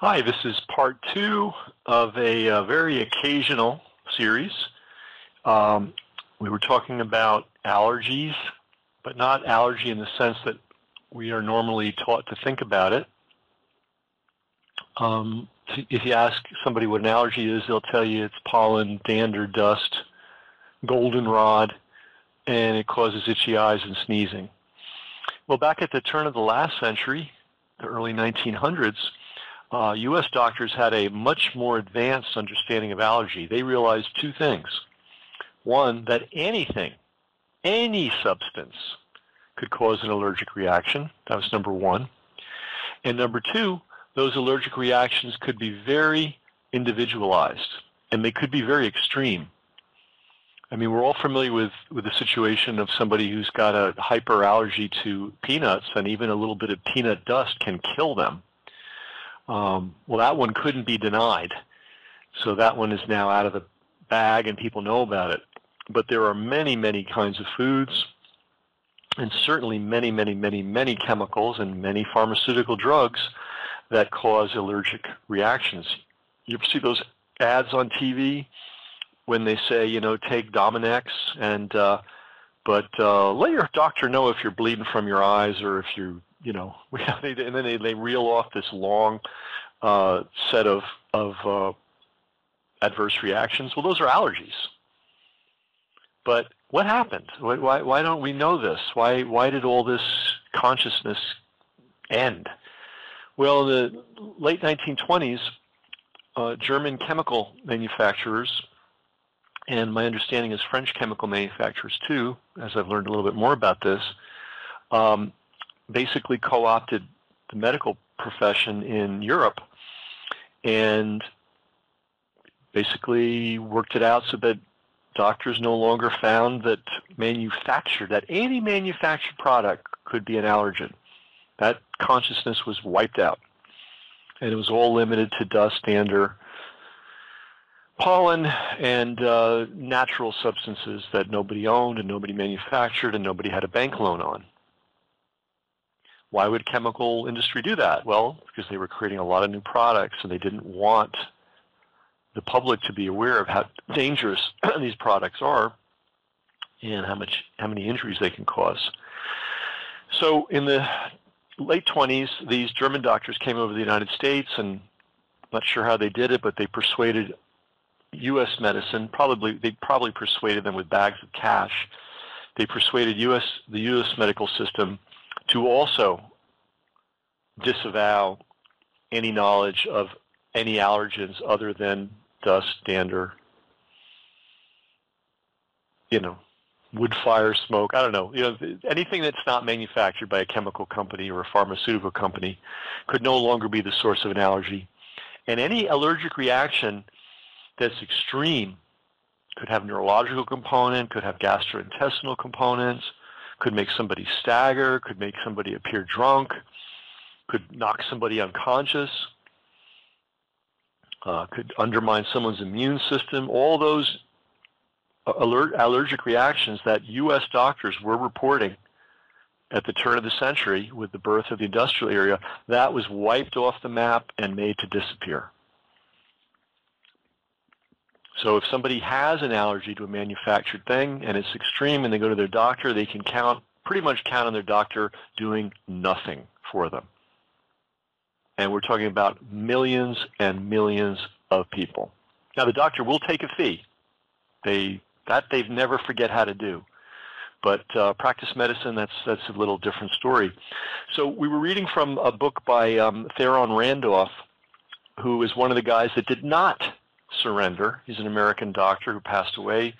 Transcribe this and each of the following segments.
Hi, this is part two of a very occasional series. We were talking about allergies, but not allergy in the sense that we are normally taught to think about it. If you ask somebody what an allergy is, they'll tell you it's pollen, dander, dust, goldenrod, and it causes itchy eyes and sneezing. Well, back at the turn of the last century, the early 1900s, U.S. doctors had a much more advanced understanding of allergy. They realized two things. One, that anything, any substance, could cause an allergic reaction. That was number one. And number two, those allergic reactions could be very individualized, and they could be very extreme. I mean, we're all familiar with the situation of somebody who's got a hyperallergy to peanuts, and even a little bit of peanut dust can kill them. Well, that one couldn't be denied. So that one is now out of the bag and people know about it. But there are many, many kinds of foods and certainly many, many, many, many chemicals and many pharmaceutical drugs that cause allergic reactions. You ever see those ads on TV when they say, you know, take Dominex and but let your doctor know if you're bleeding from your eyes or if you're, you know, and then they reel off this long set of adverse reactions. Well, those are allergies. But what happened? Why don't we know this? Why did all this consciousness end? Well, in the late 1920s, German chemical manufacturers, and my understanding is French chemical manufacturers too, as I've learned a little bit more about this, basically co-opted the medical profession in Europe and basically worked it out so that doctors no longer found that any manufactured product could be an allergen. That consciousness was wiped out. And it was all limited to dust, dander, pollen, and natural substances that nobody owned and nobody manufactured and nobody had a bank loan on. Why would chemical industry do that? Well, because they were creating a lot of new products and they didn't want the public to be aware of how dangerous these products are and how many injuries they can cause. So in the late 20s, these German doctors came over to the United States, and I'm not sure how they did it, but they persuaded U.S. medicine, they probably persuaded them with bags of cash. They persuaded the U.S. medical system to also disavow any knowledge of any allergens other than dust, dander, wood fire, smoke, I don't know. Anything that's not manufactured by a chemical company or a pharmaceutical company could no longer be the source of an allergy. And any allergic reaction that's extreme could have neurological component, could have gastrointestinal components, could make somebody stagger, could make somebody appear drunk, could knock somebody unconscious, could undermine someone's immune system. All those allergic reactions that U.S. doctors were reporting at the turn of the century with the birth of the industrial era, that was wiped off the map and made to disappear. So if somebody has an allergy to a manufactured thing and it's extreme and they go to their doctor, they can pretty much count on their doctor doing nothing for them. And we're talking about millions and millions of people. Now, the doctor will take a fee. They've never forget how to do. But practice medicine, that's a little different story. So we were reading from a book by Theron Randolph, who is one of the guys that did not surrender. He's an American doctor who passed away.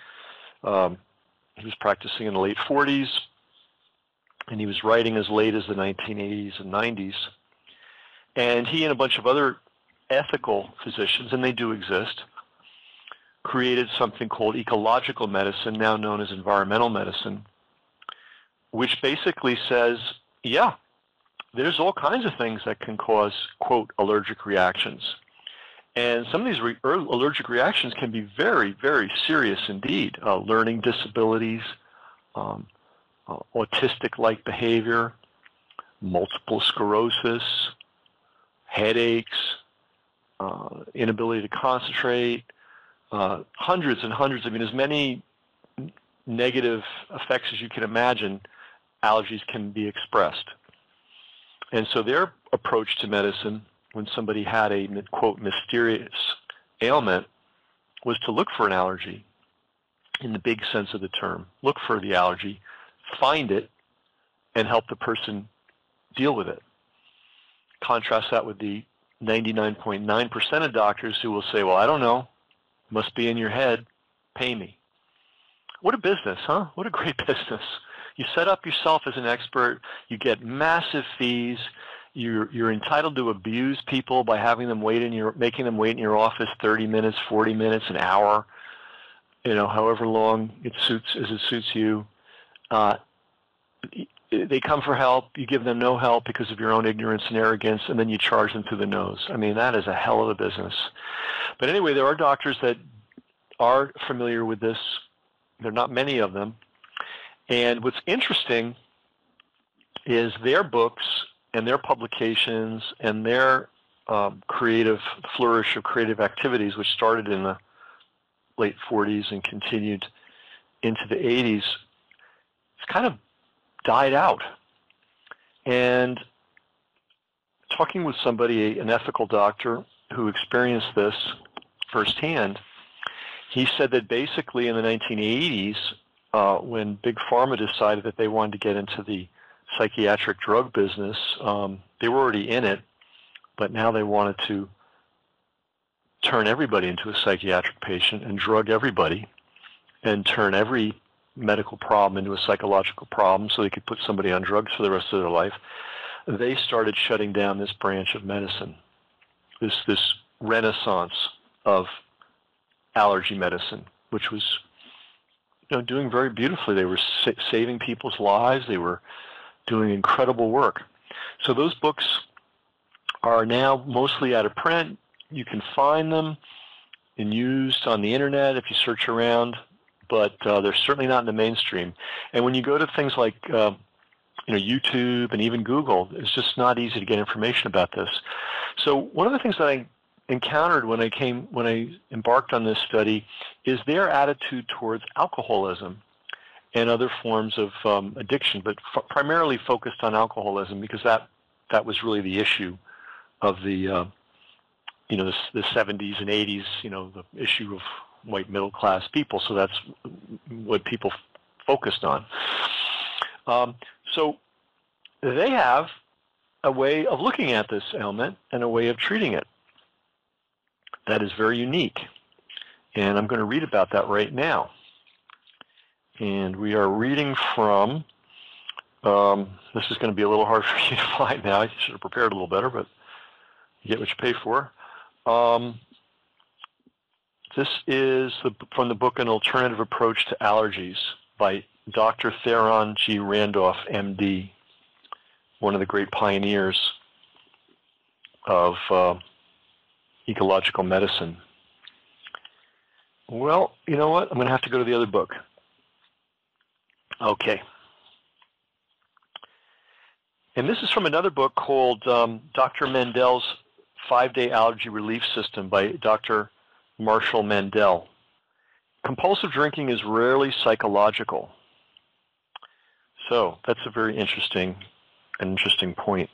He was practicing in the late 40s, and he was writing as late as the 1980s and 90s. And he and a bunch of other ethical physicians, and they do exist, created something called ecological medicine, now known as environmental medicine, which basically says, yeah, there's all kinds of things that can cause, quote, allergic reactions. And some of these allergic reactions can be very, very serious indeed. Learning disabilities, autistic-like behavior, multiple sclerosis, headaches, inability to concentrate, hundreds and hundreds, as many negative effects as you can imagine, allergies can be expressed. And so their approach to medicine, when somebody had a, quote, mysterious ailment, was to look for an allergy in the big sense of the term. Look for the allergy, find it, and help the person deal with it. Contrast that with the 99.9% of doctors who will say, well, I don't know, must be in your head, pay me. What a business, huh? What a great business. You set up yourself as an expert, you get massive fees, you're entitled to abuse people by having them making them wait in your office 30 minutes, 40 minutes, an hour, however long it suits you. They come for help, you give them no help because of your own ignorance and arrogance, and then you charge them through the nose. That is a hell of a business. But anyway, there are doctors that are familiar with this. There are not many of them. And what's interesting is their books and their publications and their flourish of creative activities, which started in the late 40s and continued into the 80s, it's kind of died out. And talking with somebody, an ethical doctor who experienced this firsthand, he said that basically in the 1980s, when Big Pharma decided that they wanted to get into the psychiatric drug business, they were already in it, but now they wanted to turn everybody into a psychiatric patient and drug everybody and turn every medical problem into a psychological problem so they could put somebody on drugs for the rest of their life. They started shutting down this branch of medicine, this renaissance of allergy medicine, which was doing very beautifully. They were saving people's lives. They were doing incredible work. So those books are now mostly out of print. You can find them and used on the internet if you search around, but they're certainly not in the mainstream. And when you go to things like YouTube and even Google, it's just not easy to get information about this. So one of the things that I encountered when I embarked on this study is their attitude towards alcoholism and other forms of addiction, but primarily focused on alcoholism because that was really the issue of the the 70s and 80s, the issue of white middle class people. So that's what people focused on. So they have a way of looking at this ailment and a way of treating it that is very unique. And I'm going to read about that right now. And we are reading from, this is going to be a little hard for you to find now. I should have prepared a little better, but you get what you pay for. This is from the book An Alternative Approach to Allergies by Dr. Theron G. Randolph, MD, one of the great pioneers of ecological medicine. Well, you know what? I'm going to have to go to the other book. Okay. And this is from another book called Dr. Mandell's 5-Day Allergy Relief System by Dr. Marshall Mandell. Compulsive drinking is rarely psychological. So that's a very interesting point.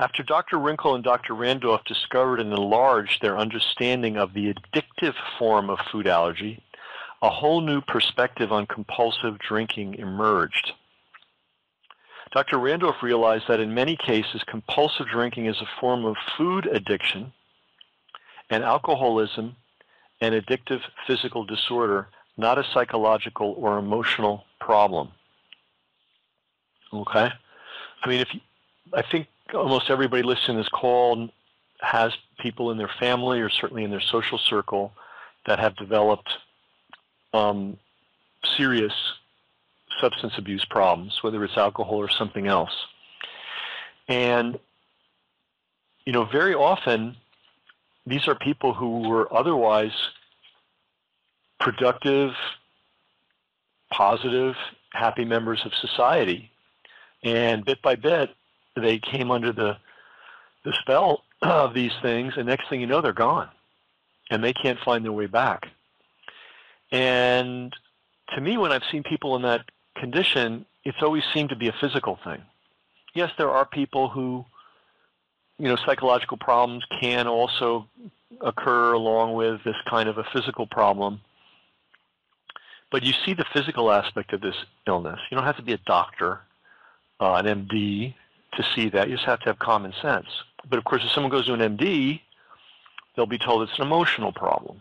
After Dr. Wrinkle and Dr. Randolph discovered and enlarged their understanding of the addictive form of food allergy, a whole new perspective on compulsive drinking emerged. Dr. Randolph realized that in many cases, compulsive drinking is a form of food addiction, and alcoholism, an addictive physical disorder, not a psychological or emotional problem. Okay? I think almost everybody listening to this call has people in their family or certainly in their social circle that have developed serious substance abuse problems, whether it's alcohol or something else. And, very often these are people who were otherwise productive, positive, happy members of society. And bit by bit, they came under the spell of these things, and next thing you know, they're gone, and they can't find their way back. And to me, when I've seen people in that condition, it's always seemed to be a physical thing. Yes, there are people who, psychological problems can also occur along with this kind of a physical problem. But you see the physical aspect of this illness. You don't have to be a doctor, an MD, to see that. You just have to have common sense. But of course, if someone goes to an MD, they'll be told it's an emotional problem,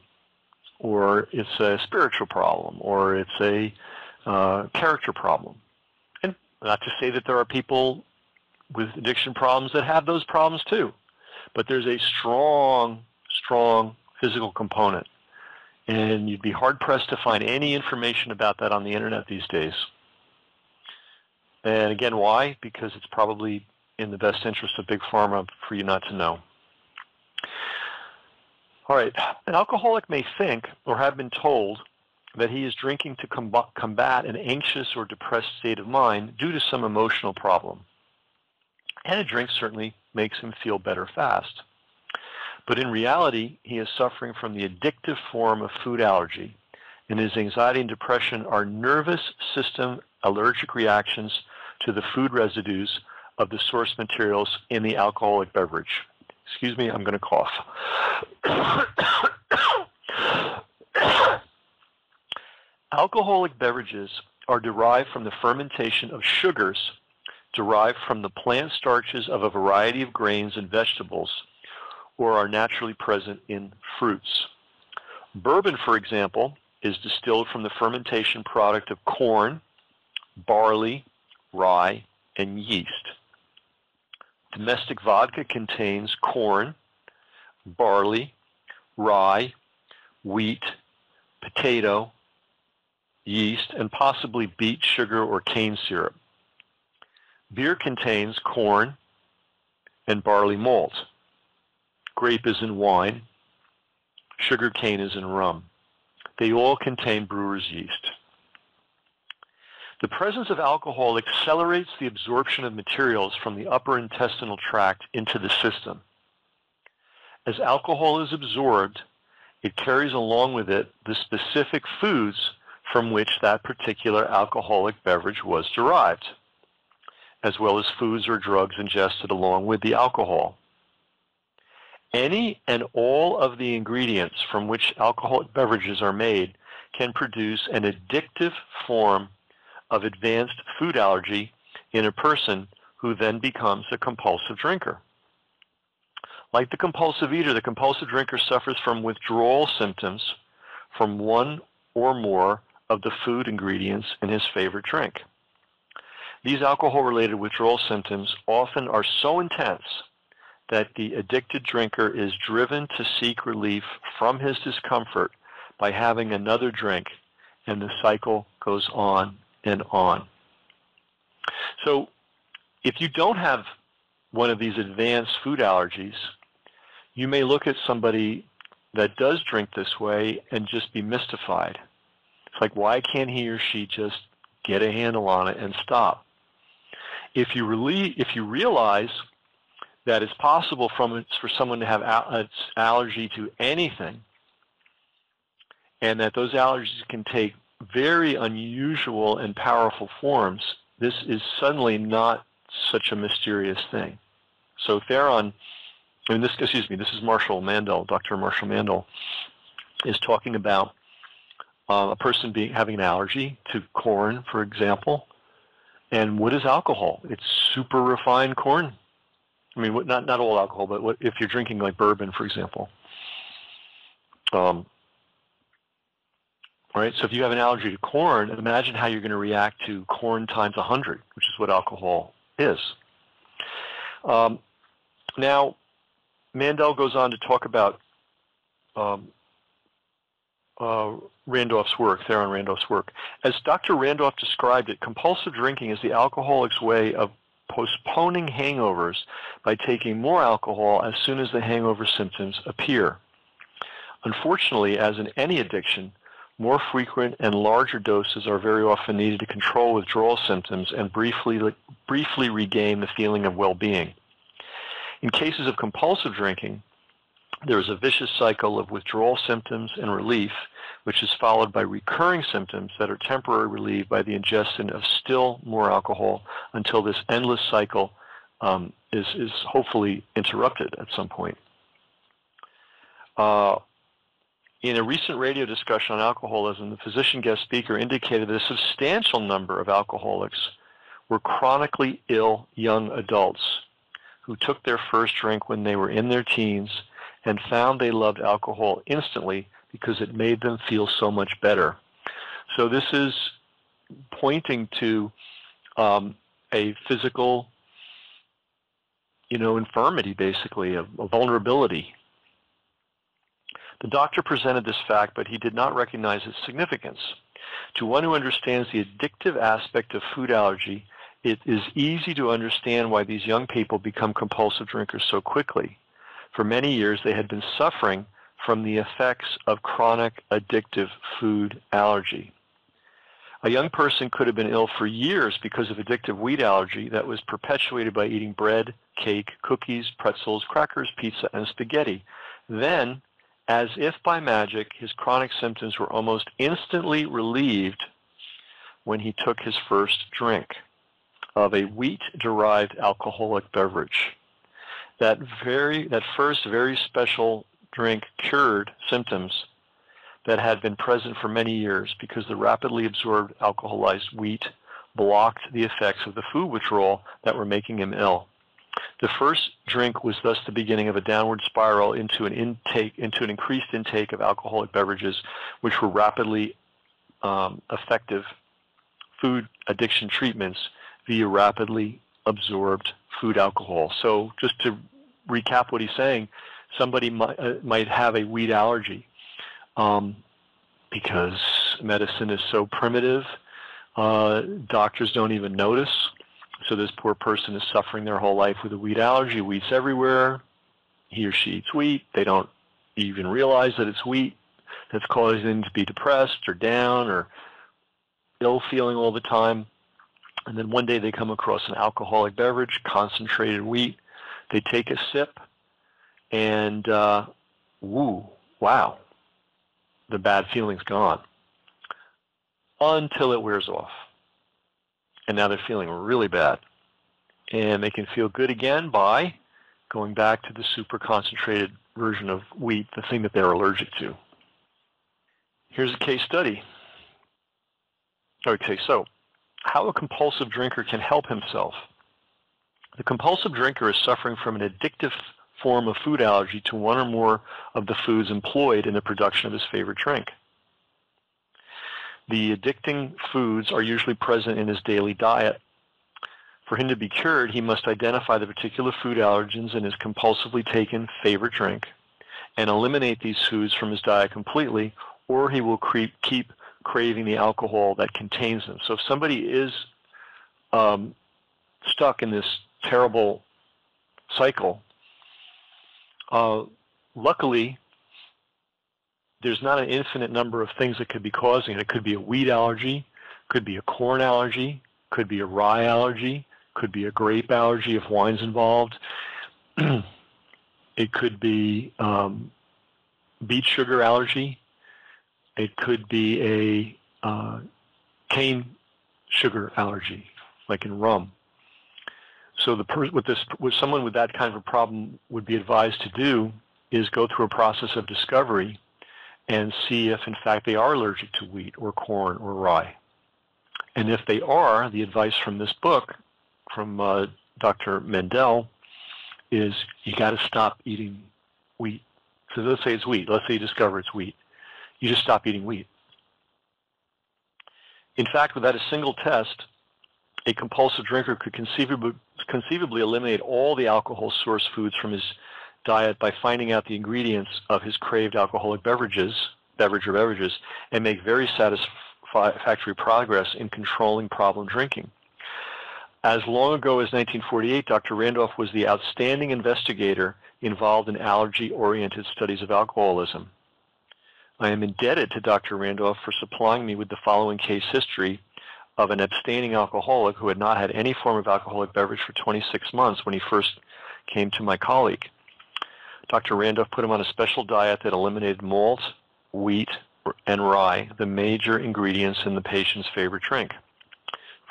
or it's a spiritual problem, or it's a character problem. And not to say that there are people with addiction problems that have those problems too, but there's a strong, strong physical component. And you'd be hard-pressed to find any information about that on the internet these days. And again, why? Because it's probably in the best interest of Big Pharma for you not to know. All right, an alcoholic may think or have been told that he is drinking to combat an anxious or depressed state of mind due to some emotional problem. And a drink certainly makes him feel better fast. But in reality, he is suffering from the addictive form of food allergy, and his anxiety and depression are nervous system allergic reactions to the food residues of the source materials in the alcoholic beverage. Excuse me, I'm going to cough. Alcoholic beverages are derived from the fermentation of sugars derived from the plant starches of a variety of grains and vegetables, or are naturally present in fruits. Bourbon, for example, is distilled from the fermentation product of corn, barley, rye, and yeast. Domestic vodka contains corn, barley, rye, wheat, potato, yeast, and possibly beet sugar or cane syrup. Beer contains corn and barley malt. Grape is in wine. Sugar cane is in rum. They all contain brewer's yeast. The presence of alcohol accelerates the absorption of materials from the upper intestinal tract into the system. As alcohol is absorbed, it carries along with it the specific foods from which that particular alcoholic beverage was derived, as well as foods or drugs ingested along with the alcohol. Any and all of the ingredients from which alcoholic beverages are made can produce an addictive form of advanced food allergy in a person who then becomes a compulsive drinker. Like the compulsive eater, the compulsive drinker suffers from withdrawal symptoms from one or more of the food ingredients in his favorite drink. These alcohol-related withdrawal symptoms often are so intense that the addicted drinker is driven to seek relief from his discomfort by having another drink, and the cycle goes on and on. So if you don't have one of these advanced food allergies, you may look at somebody that does drink this way and just be mystified. It's like, why can't he or she just get a handle on it and stop? If you realize that it's possible for someone to have an allergy to anything, and that those allergies can take very unusual and powerful forms, this is suddenly not such a mysterious thing. So Theron, this is Marshall Mandall, Dr. Marshall Mandall, is talking about a person having an allergy to corn, for example. And what is alcohol? It's super refined corn. I mean, not all alcohol, but if you're drinking like bourbon, for example. Right? So if you have an allergy to corn, imagine how you're going to react to corn times 100, which is what alcohol is. Now, Mandell goes on to talk about Randolph's work, Theron Randolph's work. As Dr. Randolph described it, compulsive drinking is the alcoholic's way of postponing hangovers by taking more alcohol as soon as the hangover symptoms appear. Unfortunately, as in any addiction, More frequent and larger doses are very often needed to control withdrawal symptoms and briefly regain the feeling of well-being. In cases of compulsive drinking, there is a vicious cycle of withdrawal symptoms and relief, which is followed by recurring symptoms that are temporarily relieved by the ingestion of still more alcohol until this endless cycle is hopefully interrupted at some point. In a recent radio discussion on alcoholism, the physician guest speaker indicated that a substantial number of alcoholics were chronically ill young adults who took their first drink when they were in their teens and found they loved alcohol instantly because it made them feel so much better. So this is pointing to a physical, infirmity, basically, a vulnerability. The doctor presented this fact, but he did not recognize its significance. To one who understands the addictive aspect of food allergy, it is easy to understand why these young people become compulsive drinkers so quickly. For many years, they had been suffering from the effects of chronic addictive food allergy. A young person could have been ill for years because of addictive wheat allergy that was perpetuated by eating bread, cake, cookies, pretzels, crackers, pizza, and spaghetti. Then, as if by magic, his chronic symptoms were almost instantly relieved when he took his first drink of a wheat-derived alcoholic beverage. That first very special drink cured symptoms that had been present for many years because the rapidly absorbed alcoholized wheat blocked the effects of the food withdrawal that were making him ill. The first drink was thus the beginning of a downward spiral into an increased intake of alcoholic beverages, which were rapidly effective food addiction treatments via rapidly absorbed food alcohol. So just to recap what he's saying, somebody might have a wheat allergy because medicine is so primitive. Doctors don't even notice. So this poor person is suffering their whole life with a wheat allergy. Wheat's everywhere. He or she eats wheat. They don't even realize that it's wheat that's causing them to be depressed or down or ill feeling all the time. And then one day they come across an alcoholic beverage, concentrated wheat. They take a sip and, wow, the bad feeling's gone until it wears off. And now they're feeling really bad. And they can feel good again by going back to the super concentrated version of wheat, the thing that they're allergic to. Here's a case study. Okay, so how a compulsive drinker can help himself. The compulsive drinker is suffering from an addictive form of food allergy to one or more of the foods employed in the production of his favorite drink. The addicting foods are usually present in his daily diet. For him to be cured, he must identify the particular food allergens in his compulsively taken favorite drink and eliminate these foods from his diet completely, or he will keep craving the alcohol that contains them. So if somebody is stuck in this terrible cycle, luckily, there's not an infinite number of things that could be causing it. It could be a wheat allergy, could be a corn allergy, could be a rye allergy, could be a grape allergy if wine's involved. It could be beet sugar allergy. It could be a cane sugar allergy, like in rum. So what someone with that kind of a problem would be advised to do is go through a process of discovery and see if, in fact, they are allergic to wheat or corn or rye. And if they are, the advice from this book, from Dr. Mandell, is you got to stop eating wheat. So let's say it's wheat. Let's say you discover it's wheat. You just stop eating wheat. In fact, without a single test, a compulsive drinker could conceivably eliminate all the alcohol source foods from his diet by finding out the ingredients of his craved alcoholic beverages, and make very satisfactory progress in controlling problem drinking. As long ago as 1948, Dr. Randolph was the outstanding investigator involved in allergy-oriented studies of alcoholism. I am indebted to Dr. Randolph for supplying me with the following case history of an abstaining alcoholic who had not had any form of alcoholic beverage for 26 months when he first came to my colleague. Dr. Randolph put him on a special diet that eliminated malt, wheat, and rye, the major ingredients in the patient's favorite drink.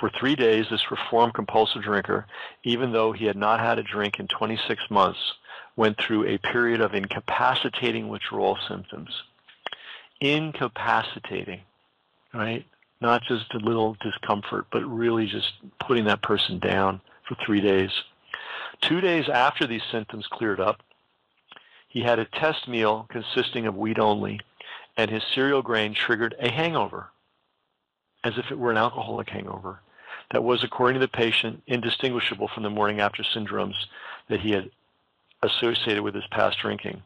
For 3 days, this reformed compulsive drinker, even though he had not had a drink in 26 months, went through a period of incapacitating withdrawal symptoms. Incapacitating, right? Not just a little discomfort, but really just putting that person down for 3 days. 2 days after these symptoms cleared up, he had a test meal consisting of wheat only, and his cereal grain triggered a hangover, as if it were an alcoholic hangover, that was, according to the patient, indistinguishable from the morning after syndromes that he had associated with his past drinking.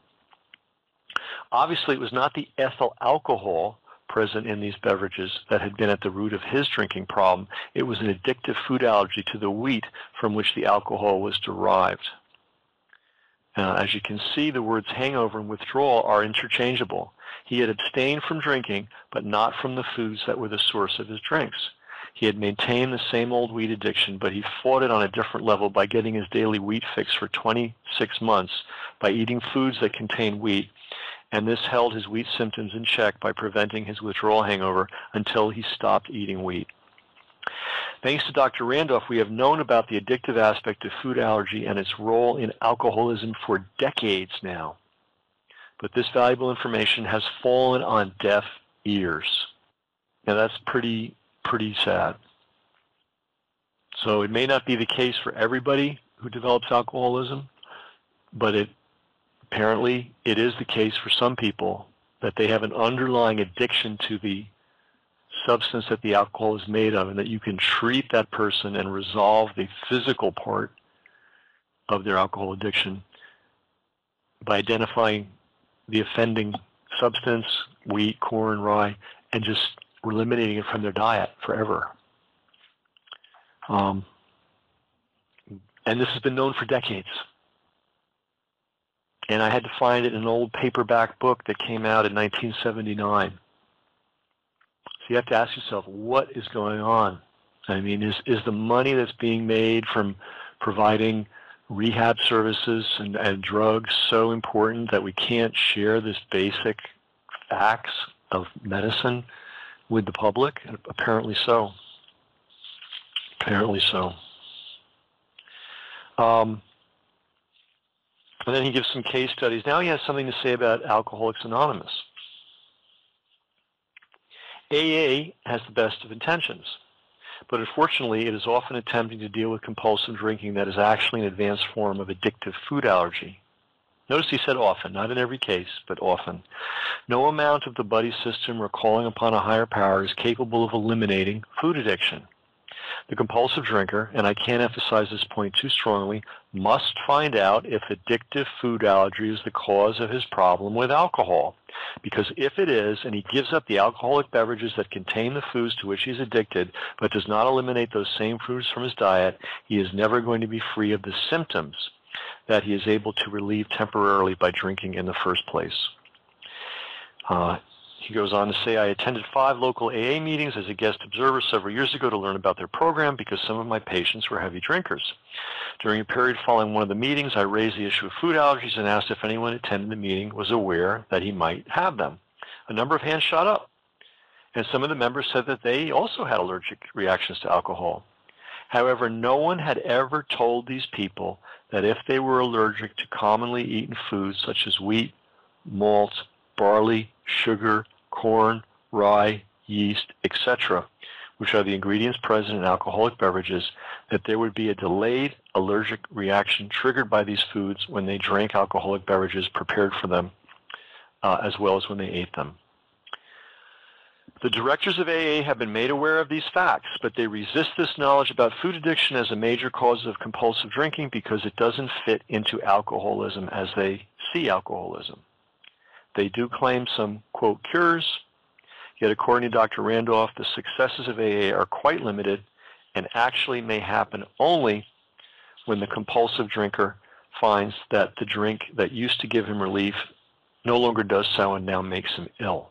Obviously, it was not the ethyl alcohol present in these beverages that had been at the root of his drinking problem. It was an addictive food allergy to the wheat from which the alcohol was derived. As you can see, the words hangover and withdrawal are interchangeable. He had abstained from drinking, but not from the foods that were the source of his drinks. He had maintained the same old wheat addiction, but he fought it on a different level by getting his daily wheat fix for 26 months by eating foods that contain wheat, and this held his wheat symptoms in check by preventing his withdrawal hangover until he stopped eating wheat. Thanks to Dr. Randolph, we have known about the addictive aspect of food allergy and its role in alcoholism for decades now. But this valuable information has fallen on deaf ears. Now that's pretty sad. So it may not be the case for everybody who develops alcoholism, but apparently it is the case for some people that they have an underlying addiction to the substance that the alcohol is made of, and that you can treat that person and resolve the physical part of their alcohol addiction by identifying the offending substance, wheat, corn, rye, and just eliminating it from their diet forever. And this has been known for decades. And I had to find it in an old paperback book that came out in 1979. So you have to ask yourself, what is going on? I mean, is the money that's being made from providing rehab services and drugs so important that we can't share this basic facts of medicine with the public? Apparently so. Apparently so. And then he gives some case studies. Now he has something to say about Alcoholics Anonymous. AA has the best of intentions, but unfortunately it is often attempting to deal with compulsive drinking that is actually an advanced form of addictive food allergy. Notice he said often, not in every case, but often. No amount of the buddy system or calling upon a higher power is capable of eliminating food addiction. The compulsive drinker, and I can't emphasize this point too strongly, must find out if addictive food allergy is the cause of his problem with alcohol. Because if it is, and he gives up the alcoholic beverages that contain the foods to which he's addicted, but does not eliminate those same foods from his diet, he is never going to be free of the symptoms that he is able to relieve temporarily by drinking in the first place. He goes on to say, I attended 5 local AA meetings as a guest observer several years ago to learn about their program because some of my patients were heavy drinkers. During a period following one of the meetings, I raised the issue of food allergies and asked if anyone attending the meeting was aware that he might have them. A number of hands shot up, and some of the members said that they also had allergic reactions to alcohol. However, no one had ever told these people that if they were allergic to commonly eaten foods such as wheat, malt, barley, sugar, corn, rye, yeast, etc., which are the ingredients present in alcoholic beverages, that there would be a delayed allergic reaction triggered by these foods when they drank alcoholic beverages prepared for them, as well as when they ate them. The directors of AA have been made aware of these facts, but they resist this knowledge about food addiction as a major cause of compulsive drinking because it doesn't fit into alcoholism as they see alcoholism. They do claim some, quote, cures, yet according to Dr. Randolph, the successes of AA are quite limited and actually may happen only when the compulsive drinker finds that the drink that used to give him relief no longer does so and now makes him ill.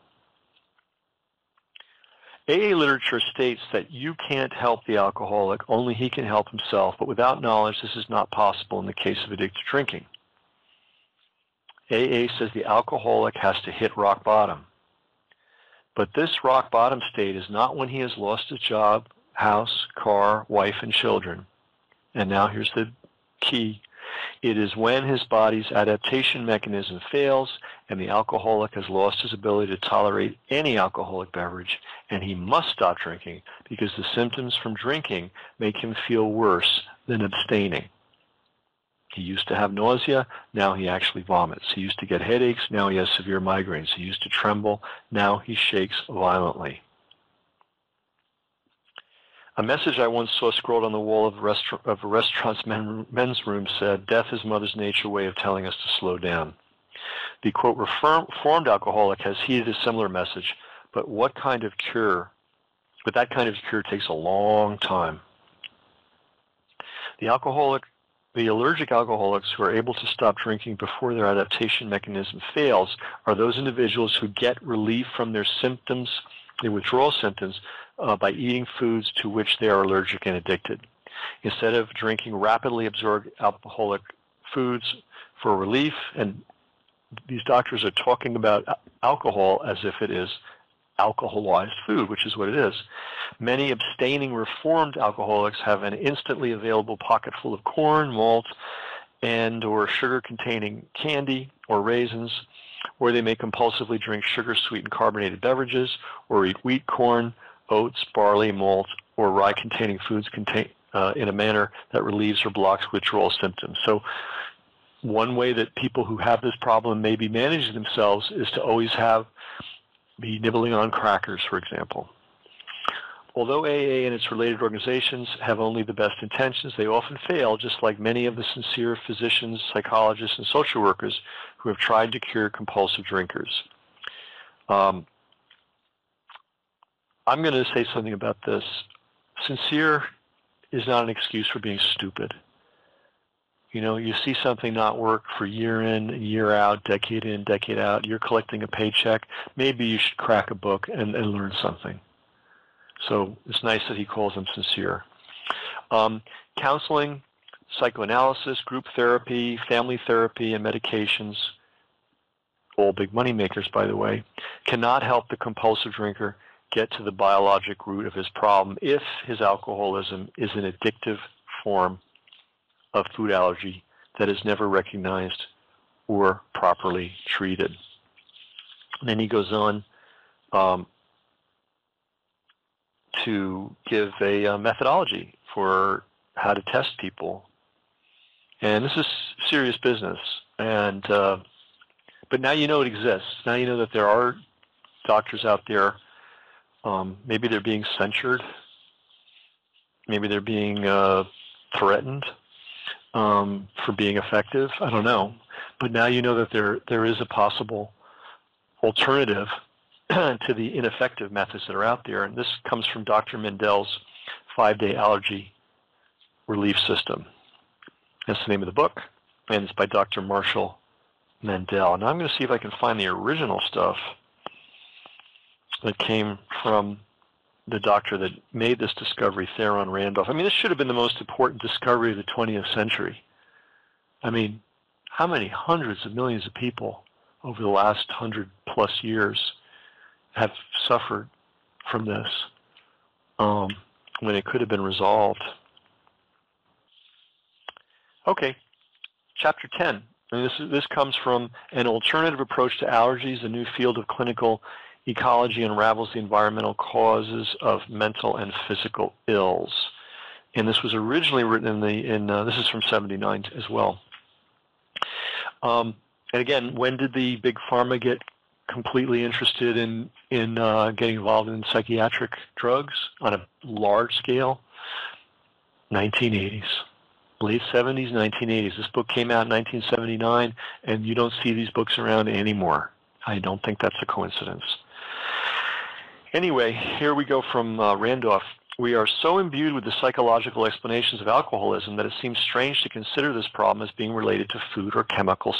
AA literature states that you can't help the alcoholic, only he can help himself, but without knowledge this is not possible in the case of addicted drinking. AA says the alcoholic has to hit rock bottom. But this rock bottom state is not when he has lost his job, house, car, wife, and children. And now here's the key. It is when his body's adaptation mechanism fails and the alcoholic has lost his ability to tolerate any alcoholic beverage, and he must stop drinking because the symptoms from drinking make him feel worse than abstaining. He used to have nausea, now he actually vomits. He used to get headaches, now he has severe migraines. He used to tremble, now he shakes violently. A message I once saw scrawled on the wall of a restaurant's men's room said, "Death is Mother's Nature way of telling us to slow down." The, quote, reformed alcoholic has heeded a similar message, but that kind of cure takes a long time. The allergic alcoholics who are able to stop drinking before their adaptation mechanism fails are those individuals who get relief from their symptoms, their withdrawal symptoms, by eating foods to which they are allergic and addicted. Instead of drinking rapidly absorbed alcoholic foods for relief, and these doctors are talking about alcohol as if it is alcoholized food, which is what it is. Many abstaining reformed alcoholics have an instantly available pocket full of corn, malt, and or sugar-containing candy or raisins, or they may compulsively drink sugar-sweetened carbonated beverages, or eat wheat, corn, oats, barley, malt, or rye-containing foods in a manner that relieves or blocks withdrawal symptoms. So one way that people who have this problem may be managing themselves is to always be nibbling on crackers, for example. Although AA and its related organizations have only the best intentions, they often fail, just like many of the sincere physicians, psychologists, and social workers who have tried to cure compulsive drinkers. I'm going to say something about this. Sincere is not an excuse for being stupid. You know, you see something not work for year in, year out, decade in, decade out, you're collecting a paycheck, maybe you should crack a book and learn something. So it's nice that he calls them sincere. Counseling, psychoanalysis, group therapy, family therapy, and medications, all big money makers, by the way, cannot help the compulsive drinker get to the biologic root of his problem if his alcoholism is an addictive form of food allergy that is never recognized or properly treated. And then he goes on to give a methodology for how to test people. And this is serious business. And but now you know it exists. Now you know that there are doctors out there. Maybe they're being censured. Maybe they're being threatened for being effective. I don't know. But now you know that there is a possible alternative to the ineffective methods that are out there. And this comes from Dr. Mandell's 5-day allergy relief system. That's the name of the book, and it's by Dr. Marshall Mandell. And I'm going to see if I can find the original stuff that came from the doctor that made this discovery, Theron Randolph. I mean, this should have been the most important discovery of the 20th century. I mean, how many hundreds of millions of people over the last 100+ years have suffered from this when it could have been resolved? Okay, chapter 10. And this comes from An Alternative Approach to Allergies, a new field of clinical ecology unravels the environmental causes of mental and physical ills. And this was originally written this is from 79 as well. And again, when did the big pharma get completely interested in getting involved in psychiatric drugs on a large scale? 1980s. Late 70s, 1980s. This book came out in 1979, and you don't see these books around anymore. I don't think that's a coincidence. Anyway, here we go from Randolph. We are so imbued with the psychological explanations of alcoholism that it seems strange to consider this problem as being related to food or chemical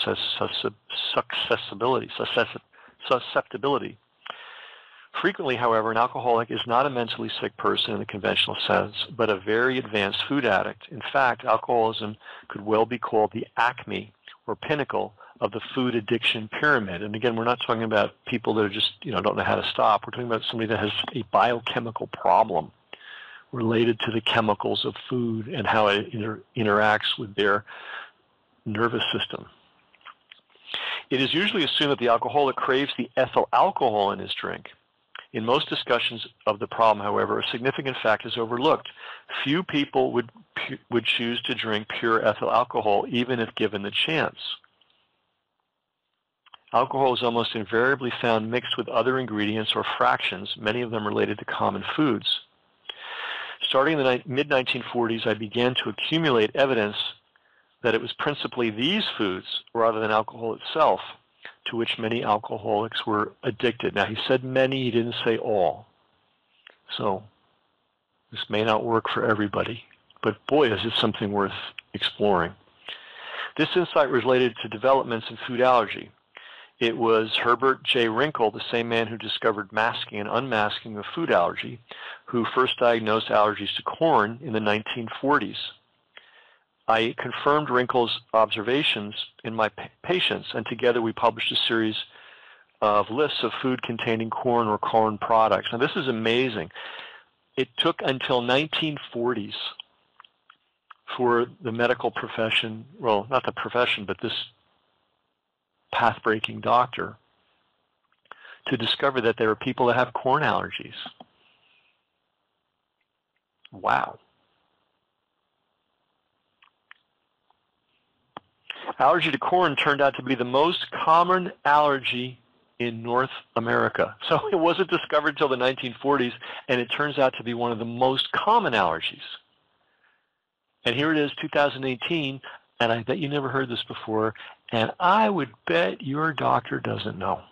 susceptibility. Frequently, however, an alcoholic is not a mentally sick person in the conventional sense, but a very advanced food addict. In fact, alcoholism could well be called the acme or pinnacle of the food addiction pyramid. And again, we're not talking about people that are just, don't know how to stop. We're talking about somebody that has a biochemical problem related to the chemicals of food and how it interacts with their nervous system. It is usually assumed that the alcoholic craves the ethyl alcohol in his drink. In most discussions of the problem, however, a significant fact is overlooked. Few people would choose to drink pure ethyl alcohol, even if given the chance. Alcohol is almost invariably found mixed with other ingredients or fractions, many of them related to common foods. Starting in the mid-1940s, I began to accumulate evidence that it was principally these foods, rather than alcohol itself, to which many alcoholics were addicted. Now, he said many, he didn't say all. So this may not work for everybody, but boy, is it something worth exploring. This insight related to developments in food allergy. It was Herbert J. Wrinkle, the same man who discovered masking and unmasking of food allergy, who first diagnosed allergies to corn in the 1940s. I confirmed Wrinkle's observations in my patients, and together we published a series of lists of food containing corn or corn products. Now, this is amazing. It took until 1940s for the medical profession, well, not the profession, but this path-breaking doctor, to discover that there are people that have corn allergies. Wow. Allergy to corn turned out to be the most common allergy in North America. So it wasn't discovered until the 1940s, and it turns out to be one of the most common allergies. And here it is, 2018, and I bet you never heard this before, and I would bet your doctor doesn't know.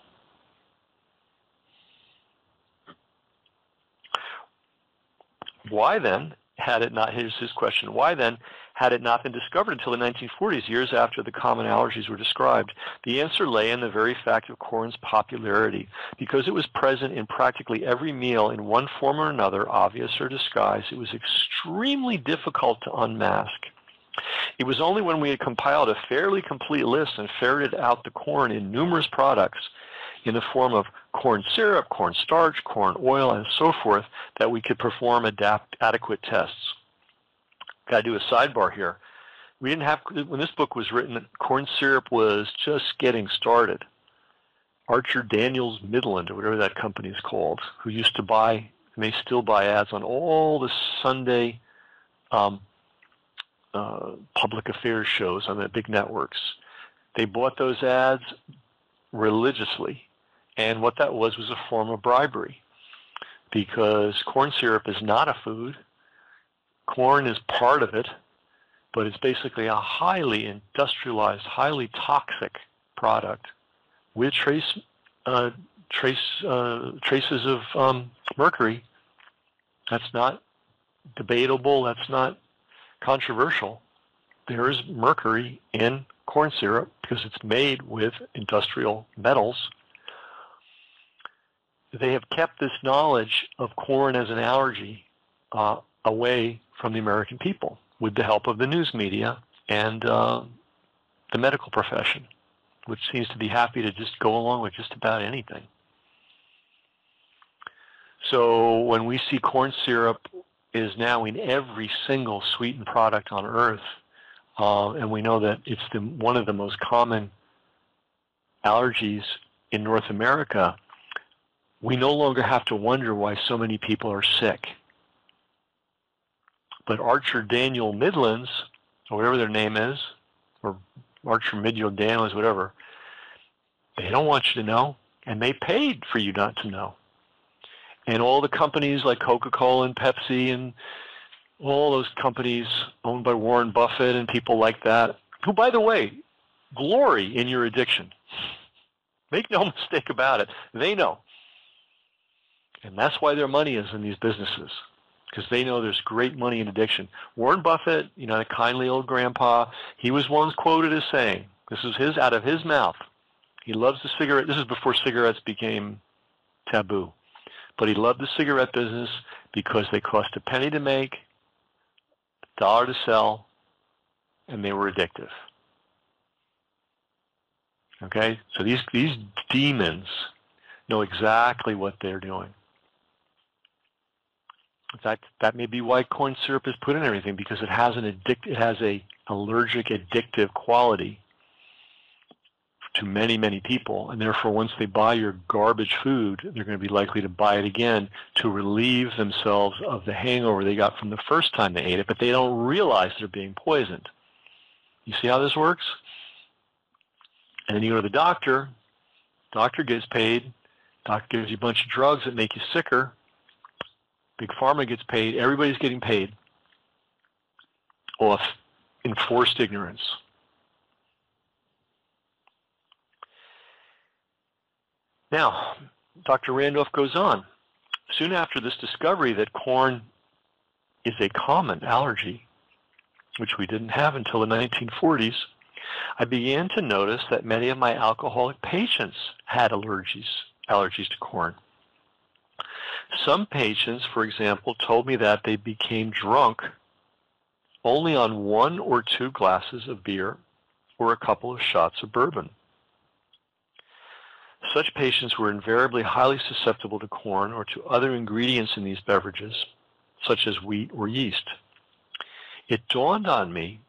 Why then, had it not, here's his question, why then had it not been discovered until the 1940s, years after the common allergies were described? The answer lay in the very fact of corn's popularity. Because it was present in practically every meal in one form or another, obvious or disguised, it was extremely difficult to unmask. It was only when we had compiled a fairly complete list and ferreted out the corn in numerous products in the form of corn syrup, corn starch, corn oil, and so forth, that we could perform adequate tests. Got to do a sidebar here. We didn't have, when this book was written, corn syrup was just getting started. Archer Daniels Midland, or whatever that company is called, who used to buy, and they still buy ads on all the Sunday public affairs shows on the big networks. They bought those ads religiously, and what that was a form of bribery, because corn syrup is not a food. Corn is part of it, but it's basically a highly industrialized, highly toxic product with traces of mercury. That's not debatable. That's not controversial. There is mercury in corn syrup because it's made with industrial metals. They have kept this knowledge of corn as an allergy away from the American people with the help of the news media and the medical profession, which seems to be happy to just go along with just about anything. So when we see corn syrup is now in every single sweetened product on earth, and we know that it's one of the most common allergies in North America, we no longer have to wonder why so many people are sick. But Archer Daniel Midlands, or whatever their name is, or Archer Midland Daniels, whatever, they don't want you to know, and they paid for you not to know. And all the companies like Coca-Cola and Pepsi and all those companies owned by Warren Buffett and people like that, who, by the way, glory in your addiction. Make no mistake about it. They know. And that's why their money is in these businesses, because they know there's great money in addiction. Warren Buffett, the kindly old grandpa, he was once quoted as saying, this is out of his mouth, he loves the cigarette. This is before cigarettes became taboo. But he loved the cigarette business because they cost a penny to make, $1 to sell, and they were addictive. Okay? So these demons know exactly what they're doing. That may be why corn syrup is put in everything, because it has a allergic addictive quality to many, many people, and therefore once they buy your garbage food, they're going to be likely to buy it again to relieve themselves of the hangover they got from the first time they ate it, but they don't realize they're being poisoned. You see how this works? And then you go to the doctor gets paid, doctor gives you a bunch of drugs that make you sicker, Big Pharma gets paid, everybody's getting paid off enforced ignorance. Now, Dr. Randolph goes on. Soon after this discovery that corn is a common allergy, which we didn't have until the 1940s, I began to notice that many of my alcoholic patients had allergies to corn. Some patients, for example, told me that they became drunk only on 1 or 2 glasses of beer or a couple of shots of bourbon. Such patients were invariably highly susceptible to corn or to other ingredients in these beverages, such as wheat or yeast. It dawned on me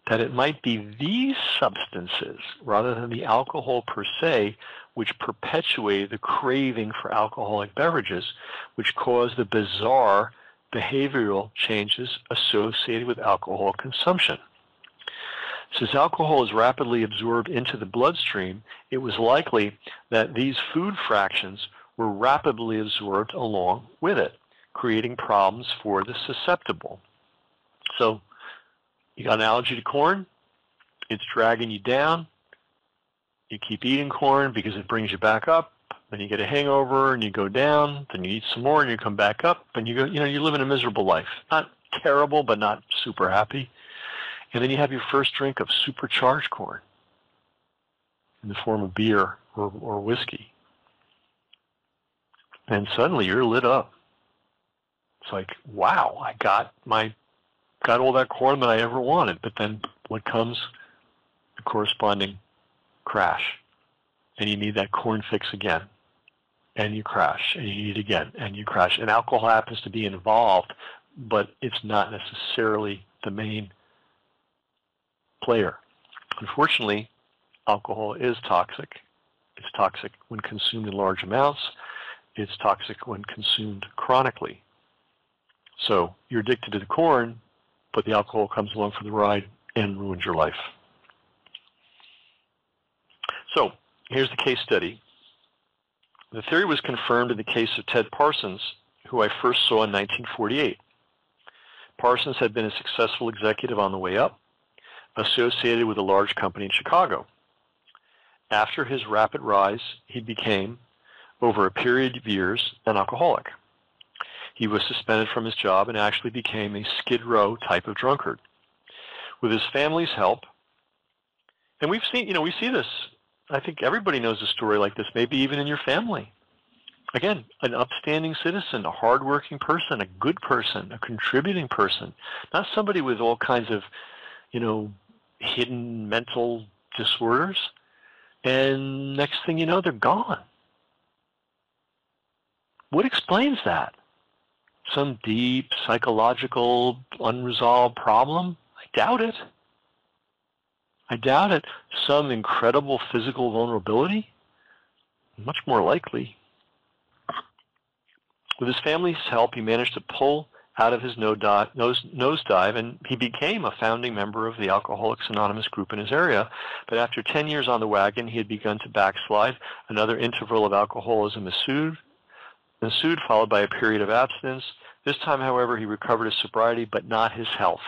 that it might be these substances, rather than the alcohol per se, which perpetuated the craving for alcoholic beverages, which caused the bizarre behavioral changes associated with alcohol consumption. Since alcohol is rapidly absorbed into the bloodstream, it was likely that these food fractions were rapidly absorbed along with it, creating problems for the susceptible. So, you got an allergy to corn, it's dragging you down, you keep eating corn because it brings you back up, then you get a hangover and you go down, then you eat some more and you come back up, and you live in a miserable life. Not terrible, but not super happy. And then you have your first drink of supercharged corn in the form of beer or whiskey. And suddenly you're lit up. It's like, wow, I got all that corn that I ever wanted. But then what comes? The corresponding crash. And you need that corn fix again. And you crash. And you need it again. And you crash. And alcohol happens to be involved, but it's not necessarily the main player. Unfortunately, alcohol is toxic. It's toxic when consumed in large amounts. It's toxic when consumed chronically. So you're addicted to the corn, but the alcohol comes along for the ride and ruins your life. So here's the case study. The theory was confirmed in the case of Ted Parsons, who I first saw in 1948. Parsons had been a successful executive on the way up, associated with a large company in Chicago. After his rapid rise, he became, over a period of years, an alcoholic. He was suspended from his job and actually became a Skid Row type of drunkard. With his family's help, and we see this, I think everybody knows a story like this, maybe even in your family. Again, an upstanding citizen, a hardworking person, a good person, a contributing person, not somebody with all kinds of, hidden mental disorders, and next thing you know, they're gone. What explains that? Some deep psychological unresolved problem? I doubt it. I doubt it. Some incredible physical vulnerability? Much more likely. With his family's help, he managed to pull out of his nosedive, and he became a founding member of the Alcoholics Anonymous group in his area. But after 10 years on the wagon, he had begun to backslide. Another interval of alcoholism ensued, followed by a period of abstinence. This time, however, he recovered his sobriety, but not his health.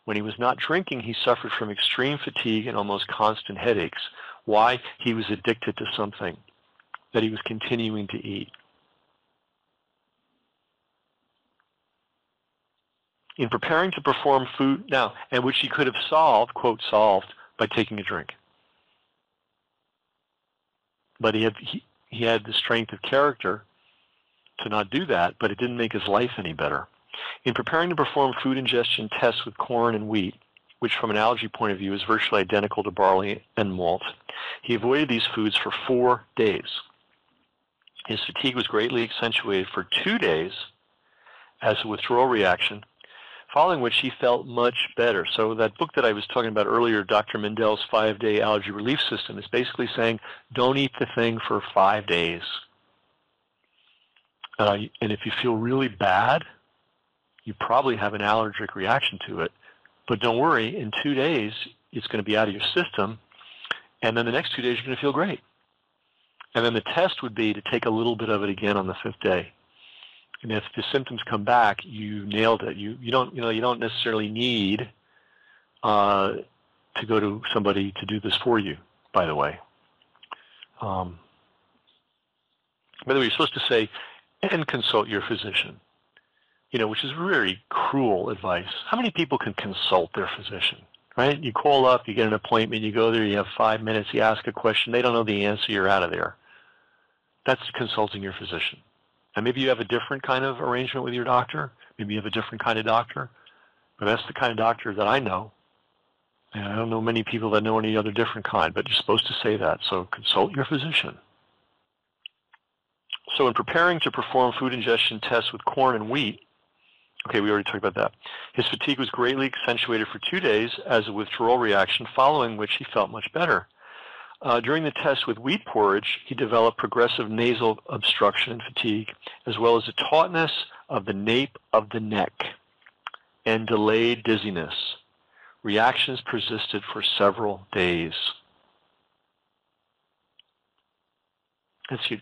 When he was not drinking, he suffered from extreme fatigue and almost constant headaches. Why? He was addicted to something that he was continuing to eat. In preparing to perform food now, and which he could have solved, quote, solved, by taking a drink. But he had the strength of character to not do that, but it didn't make his life any better. In preparing to perform food ingestion tests with corn and wheat, which from an allergy point of view is virtually identical to barley and malt, he avoided these foods for 4 days. His fatigue was greatly accentuated for 2 days as a withdrawal reaction, following which he felt much better. So that book that I was talking about earlier, Dr. Mandell's 5-Day Allergy Relief System, is basically saying, don't eat the thing for 5 days. And if you feel really bad, you probably have an allergic reaction to it. But don't worry, in 2 days, it's going to be out of your system, and then the next 2 days you're going to feel great. And then the test would be to take a little bit of it again on the 5th day. And if the symptoms come back, you nailed it. You don't necessarily need to go to somebody to do this for you, by the way. By the way, you're supposed to say, and consult your physician, which is very cruel advice. How many people can consult their physician, right? You call up, you get an appointment, you go there, you have 5 minutes, you ask a question, they don't know the answer, you're out of there. That's consulting your physician. And maybe you have a different kind of arrangement with your doctor. Maybe you have a different kind of doctor. But that's the kind of doctor that I know. And I don't know many people that know any other different kind, but you're supposed to say that. So consult your physician. So in preparing to perform food ingestion tests with corn and wheat, okay, we already talked about that. His fatigue was greatly accentuated for 2 days as a withdrawal reaction, following which he felt much better. During the test with wheat porridge, he developed progressive nasal obstruction and fatigue, as well as a tautness of the nape of the neck and delayed dizziness. Reactions persisted for several days.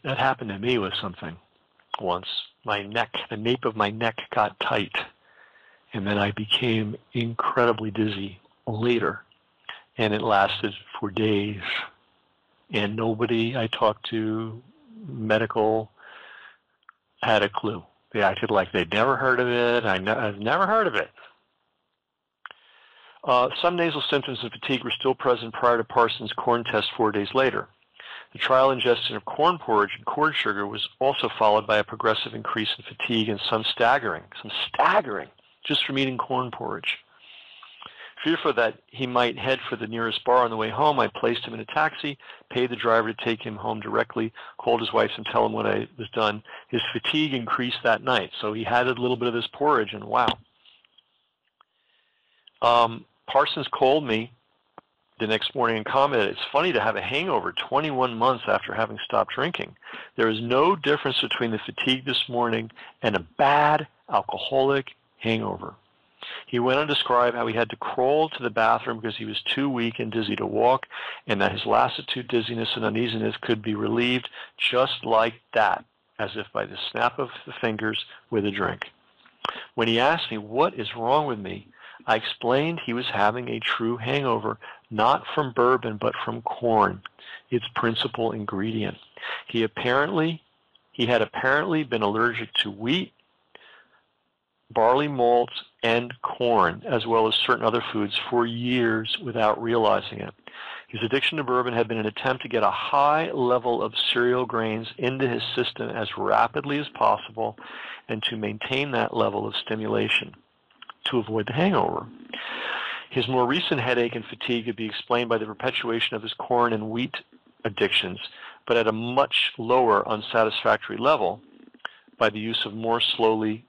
That happened to me with something once. My neck, the nape of my neck got tight, and then I became incredibly dizzy later, and it lasted for days. And nobody I talked to, medical, had a clue. They acted like they'd never heard of it. I've never heard of it. Some nasal symptoms of fatigue were still present prior to Parsons' corn test 4 days later. The trial ingestion of corn porridge and corn sugar was also followed by a progressive increase in fatigue and some staggering, just from eating corn porridge. Fearful that he might head for the nearest bar on the way home, I placed him in a taxi, paid the driver to take him home directly, called his wife and tell him when I was done. His fatigue increased that night, so he had a little bit of this porridge, and wow. Parsons called me the next morning and commented, "It's funny to have a hangover 21 months after having stopped drinking. There is no difference between the fatigue this morning and a bad alcoholic hangover." He went on to describe how he had to crawl to the bathroom because he was too weak and dizzy to walk, and that his lassitude, dizziness, and uneasiness could be relieved just like that, as if by the snap of the fingers with a drink. When he asked me what is wrong with me, I explained he was having a true hangover, not from bourbon, but from corn, its principal ingredient. He had apparently been allergic to wheat, barley malt, and corn, as well as certain other foods, for years without realizing it. His addiction to bourbon had been an attempt to get a high level of cereal grains into his system as rapidly as possible and to maintain that level of stimulation to avoid the hangover. His more recent headache and fatigue could be explained by the perpetuation of his corn and wheat addictions, but at a much lower unsatisfactory level by the use of more slowly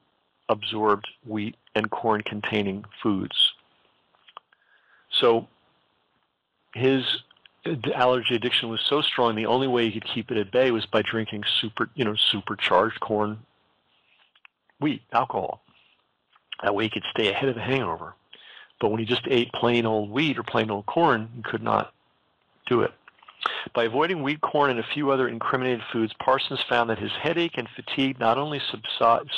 absorbed wheat and corn-containing foods. So his allergy addiction was so strong, the only way he could keep it at bay was by drinking supercharged corn, wheat, alcohol. That way he could stay ahead of the hangover. But when he just ate plain old wheat or plain old corn, he could not do it. By avoiding wheat, corn, and a few other incriminated foods, Parsons found that his headache and fatigue not only subsided,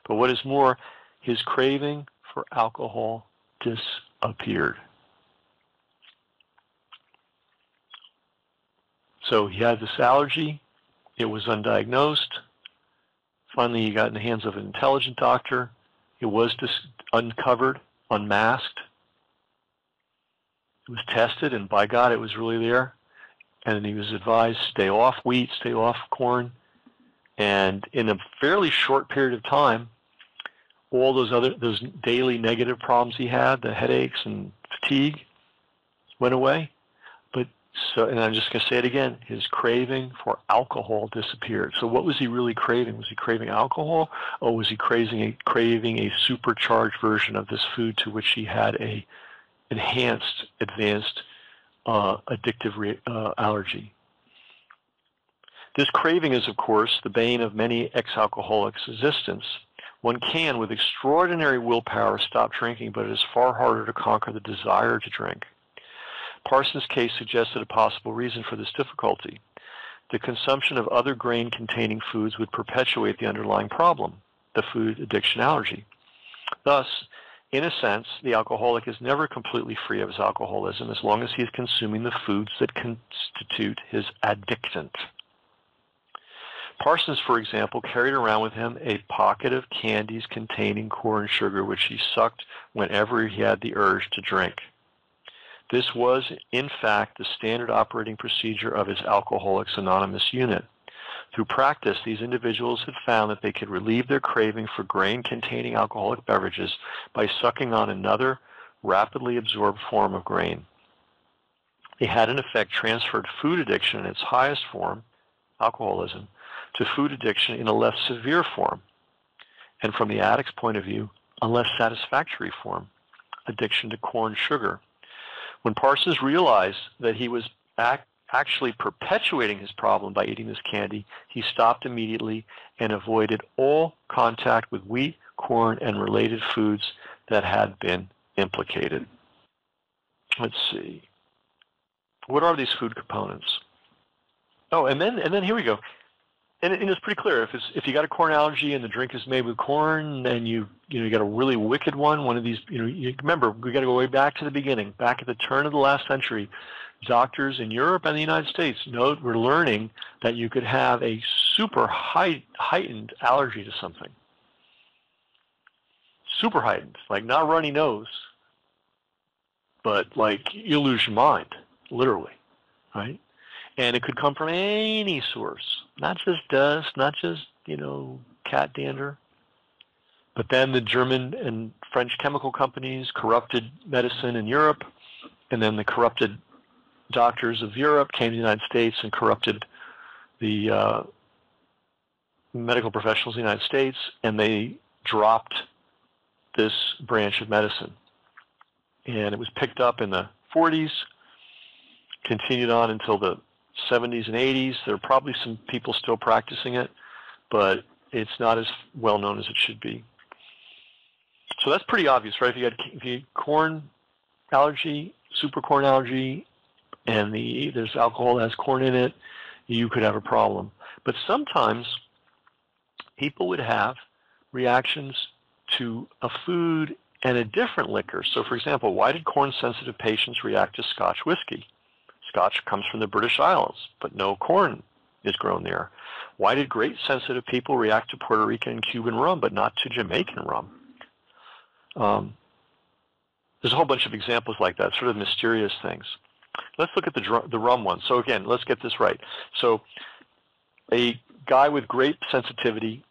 but what is more, his craving for alcohol disappeared. So he had this allergy. It was undiagnosed. Finally, he got in the hands of an intelligent doctor. It was uncovered, unmasked. It was tested, and by God, it was really there. and he was advised stay off wheat, stay off corn, and in a fairly short period of time, all those daily negative problems he had, the headaches and fatigue, went away. And I'm just going to say it again, his craving for alcohol disappeared. So what was he really craving? Was he craving alcohol, or was he craving a supercharged version of this food to which he had a enhanced, advanced, addictive allergy? This craving is, of course, the bane of many ex-alcoholics' existence. One can, with extraordinary willpower, stop drinking, but it is far harder to conquer the desire to drink. Parsons' case suggested a possible reason for this difficulty. The consumption of other grain-containing foods would perpetuate the underlying problem, the food addiction allergy. Thus, in a sense, the alcoholic is never completely free of his alcoholism as long as he is consuming the foods that constitute his addictant. Parsons, for example, carried around with him a pocket of candies containing corn sugar, which he sucked whenever he had the urge to drink. This was, in fact, the standard operating procedure of his Alcoholics Anonymous unit. Through practice, these individuals had found that they could relieve their craving for grain-containing alcoholic beverages by sucking on another rapidly absorbed form of grain. They had, in effect, transferred food addiction in its highest form, alcoholism, to food addiction in a less severe form, and from the addict's point of view, a less satisfactory form, addiction to corn sugar. When Parsons realized that he was actually perpetuating his problem by eating this candy, he stopped immediately and avoided all contact with wheat, corn, and related foods that had been implicated. Let's see. What are these food components? Oh, and then here we go. And it's pretty clear. If you got a corn allergy and the drink is made with corn, and you got a really wicked one of these, you remember, we got to go way back to the beginning, back at the turn of the last century. Doctors in Europe and the United States were learning that you could have a super heightened allergy to something. Super heightened, like not runny nose, but like you lose your mind, literally, right? And it could come from any source, not just dust, not just, cat dander. But then the German and French chemical companies corrupted medicine in Europe, and then the corrupted doctors of Europe came to the United States and corrupted the medical professionals in the United States, and they dropped this branch of medicine. And it was picked up in the 40s, continued on until the 70s and 80s. There are probably some people still practicing it, but it's not as well known as it should be. So that's pretty obvious, right? If you had corn allergy, super corn allergy, and there's alcohol that has corn in it, you could have a problem. But sometimes people would have reactions to a food and a different liquor. So, for example, why did corn-sensitive patients react to Scotch whiskey? Scotch comes from the British Isles, but no corn is grown there. Why did grape-sensitive people react to Puerto Rican and Cuban rum, but not to Jamaican rum? There's a whole bunch of examples like that, sort of mysterious things. Let's look at the rum one. So again, let's get this right. So a guy with grape sensitivity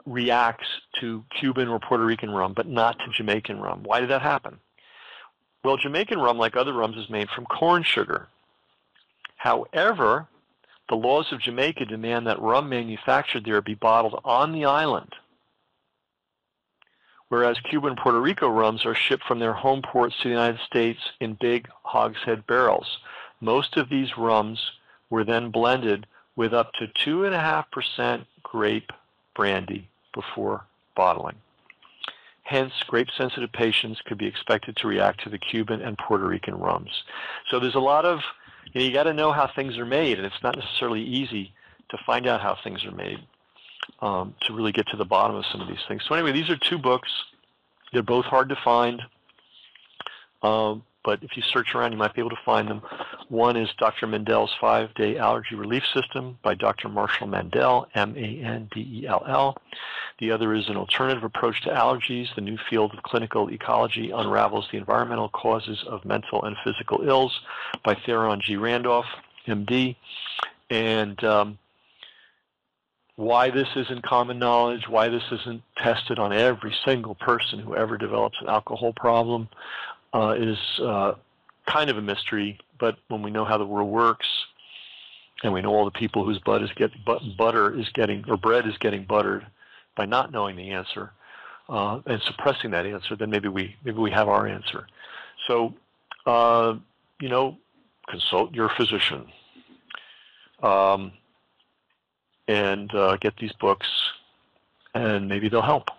reacts to Cuban or Puerto Rican rum, but not to Jamaican rum. Why did that happen? Well, Jamaican rum, like other rums, is made from corn sugar. However, the laws of Jamaica demand that rum manufactured there be bottled on the island, whereas Cuban and Puerto Rico rums are shipped from their home ports to the United States in big hogshead barrels. Most of these rums were then blended with up to 2.5% grape brandy before bottling. Hence, grape-sensitive patients could be expected to react to the Cuban and Puerto Rican rums. So there's a lot of, you got to know how things are made, and it's not necessarily easy to find out how things are made to really get to the bottom of some of these things. So anyway, these are two books. They're both hard to find. but if you search around, you might be able to find them. One is Dr. Mandell's 5-Day Allergy Relief System by Dr. Marshall Mandell, Mandell. The other is An Alternative Approach to Allergies. The New Field of Clinical Ecology Unravels the Environmental Causes of Mental and Physical Ills by Theron G. Randolph, MD. And why this isn't common knowledge, why this isn't tested on every single person who ever develops an alcohol problem is kind of a mystery. But when we know how the world works, and we know all the people whose bread is getting buttered by not knowing the answer and suppressing that answer, then maybe we have our answer. So consult your physician. And get these books, and maybe they'll help.